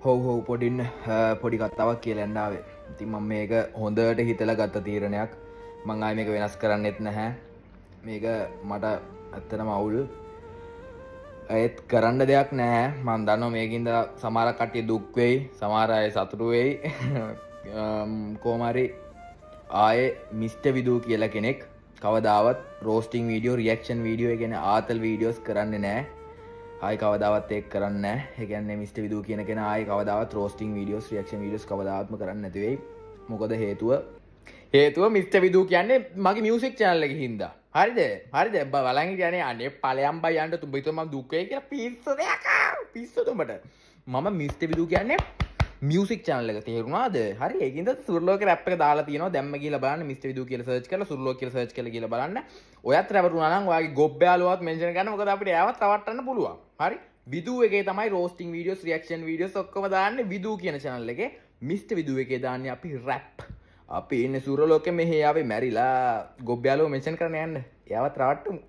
හොව් පොඩින් පොඩි කතාවක් කියලා යන්න ආවේ. ඉතින් මම මේක හොඳට හිතලා ගත්ත තීරණයක්. මං ආයේ මේක වෙනස් කරන්නෙත් නැහැ. මේක මට ඇත්තටම අවුල්. ඒත් කරන්න දෙයක් නැහැ. මම දන්නවා මේකින්ද සමහර කට්ටිය දුක් වෙයි, සමහර අය සතුටු වෙයි. කොහොම හරි ආයේ මිස්ටර් විදු කියලා කෙනෙක් කවදාවත් රෝස්ටිං වීඩියෝ, රියැක්ෂන් වීඩියෝ, ඒ කියන්නේ ආතල් වීඩියෝස් කරන්නේ නැහැ. ආයි කවදාවත් ඒක කරන්නේ නැහැ. ඒ කියන්නේ මිස්ටර් විදු කියන කෙනා ආයි කවදාවත් රෝස්ටිං වීඩියෝස්, රියැක්ෂන් වීඩියෝස් කවදාවත්ම කරන්නේ නැති වෙයි. මොකද හේතුව මිස්ටර් විදු කියන්නේ මගේ මියුසික් channel එකේ හින්දා. හරිද? බලන් හිටියනේ අනේ ඵලයන් බයන්න තුඹ හිතුව මම දුක් වෙයි කියලා පිස්සු දෙයක්. පිස්සු තුඹට. මම මිස්ටර් විදු කියන්නේ මියුසික් channel එක තේරුණාද? හරි ඒකින්ද සුර්ලෝක රැප් එක දාලා තියෙනවා. දැම්ම කියලා බලන්න මිස්ටර් විදු කියලා සර්ච් කරලා සුර්ලෝක කියලා සර්ච් කරලා කියලා බලන්න. ඔයත් රැපර් වුණා නම් ඔයාගේ ගොබ්බයාලුවත් මෙන්ෂන් කරන්න. මොකද අපිට එයාවත් රවට්ටන්න පුළුවන්. හරි? විදු එකේ තමයි රෝස්ටිං වීඩියෝස්, රියැක්ෂන් වීඩියෝස් ඔක්කොම දාන්නේ විදු කියන channel එකේ. මිස්ටර් විදු එකේ දාන්නේ අපි රැප්. අපි ඉන්නේ සුර්ලෝකෙ මෙහෙ ආවේ මැරිලා ගොබ්බයාලුව මෙන්ෂන් කරන්න යන්න. එයාවත් රවට්ටමු.